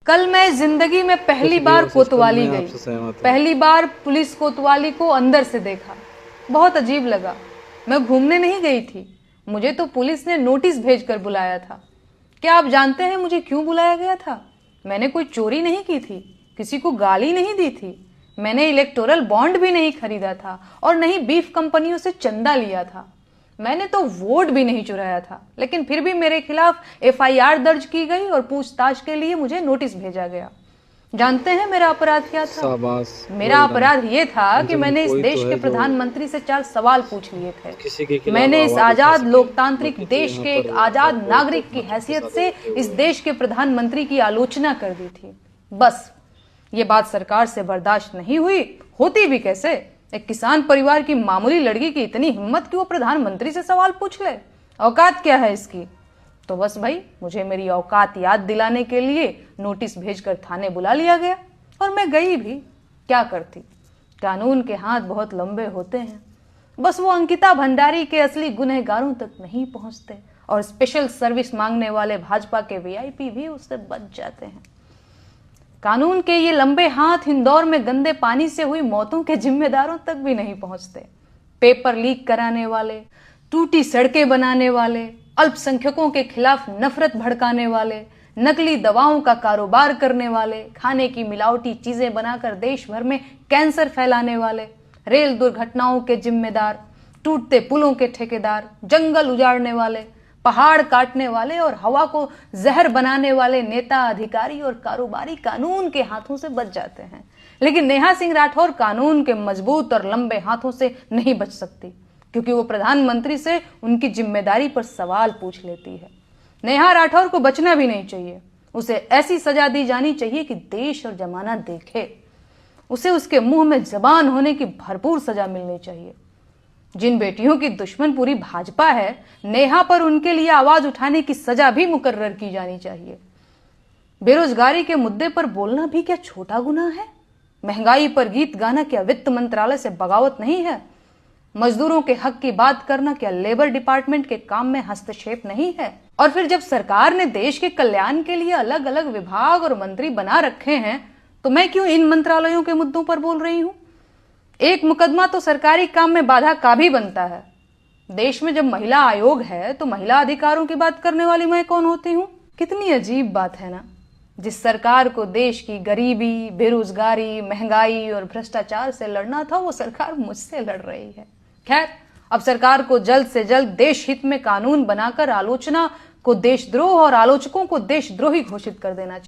कल मैं जिंदगी में पहली बार कोतवाली गई। पहली बार पुलिस कोतवाली को अंदर से देखा। बहुत अजीब लगा। मैं घूमने नहीं गई थी, मुझे तो पुलिस ने नोटिस भेजकर बुलाया था। क्या आप जानते हैं मुझे क्यों बुलाया गया था? मैंने कोई चोरी नहीं की थी, किसी को गाली नहीं दी थी, मैंने इलेक्टोरल बॉन्ड भी नहीं खरीदा था और नहीं बीफ कंपनियों से चंदा लिया था। मैंने तो वोट भी नहीं चुराया था, लेकिन फिर भी मेरे खिलाफ एफआईआर दर्ज की गई और पूछताछ के लिए मुझे नोटिस भेजा गया। जानते हैं मेरा अपराध क्या था? मेरा अपराध ये था कि मैंने इस देश के प्रधानमंत्री से 4 सवाल पूछ लिए थे। मैंने इस आजाद लोकतांत्रिक देश के एक आजाद नागरिक की हैसियत से इस देश के प्रधानमंत्री की आलोचना कर दी थी। बस ये बात सरकार से बर्दाश्त नहीं हुई। होती भी कैसे? एक किसान परिवार की मामूली लड़की की इतनी हिम्मत कि वो प्रधानमंत्री से सवाल पूछ ले। औकात क्या है इसकी? तो बस भाई, मुझे मेरी औकात याद दिलाने के लिए नोटिस भेजकर थाने बुला लिया गया और मैं गई भी। क्या करती? कानून के हाथ बहुत लंबे होते हैं। बस वो अंकिता भंडारी के असली गुनहगारों तक नहीं पहुंचते और स्पेशल सर्विस मांगने वाले भाजपा के वीआईपी भी उससे बच जाते हैं। कानून के ये लंबे हाथ इंदौर में गंदे पानी से हुई मौतों के जिम्मेदारों तक भी नहीं पहुंचते। पेपर लीक कराने वाले, टूटी सड़कें बनाने वाले, अल्पसंख्यकों के खिलाफ नफरत भड़काने वाले, नकली दवाओं का कारोबार करने वाले, खाने की मिलावटी चीजें बनाकर देश भर में कैंसर फैलाने वाले, रेल दुर्घटनाओं के जिम्मेदार, टूटते पुलों के ठेकेदार, जंगल उजाड़ने वाले, पहाड़ काटने वाले और हवा को जहर बनाने वाले नेता, अधिकारी और कारोबारी कानून के हाथों से बच जाते हैं। लेकिन नेहा सिंह राठौर कानून के मजबूत और लंबे हाथों से नहीं बच सकती, क्योंकि वो प्रधानमंत्री से उनकी जिम्मेदारी पर सवाल पूछ लेती है। नेहा राठौर को बचना भी नहीं चाहिए। उसे ऐसी सजा दी जानी चाहिए कि देश और जमाना देखे। उसे उसके मुंह में जबान होने की भरपूर सजा मिलनी चाहिए। जिन बेटियों की दुश्मन पूरी भाजपा है, नेहा पर उनके लिए आवाज उठाने की सजा भी मुकर्रर की जानी चाहिए। बेरोजगारी के मुद्दे पर बोलना भी क्या छोटा गुनाह है? महंगाई पर गीत गाना क्या वित्त मंत्रालय से बगावत नहीं है? मजदूरों के हक की बात करना क्या लेबर डिपार्टमेंट के काम में हस्तक्षेप नहीं है? और फिर जब सरकार ने देश के कल्याण के लिए अलग अलग विभाग और मंत्री बना रखे हैं, तो मैं क्यों इन मंत्रालयों के मुद्दों पर बोल रही हूं? एक मुकदमा तो सरकारी काम में बाधा का भी बनता है। देश में जब महिला आयोग है तो महिला अधिकारों की बात करने वाली मैं कौन होती हूँ? कितनी अजीब बात है ना। जिस सरकार को देश की गरीबी, बेरोजगारी, महंगाई और भ्रष्टाचार से लड़ना था, वो सरकार मुझसे लड़ रही है। खैर, अब सरकार को जल्द से जल्द देश हित में कानून बनाकर आलोचना को देशद्रोह और आलोचकों को देशद्रोही घोषित कर देना चाहिए।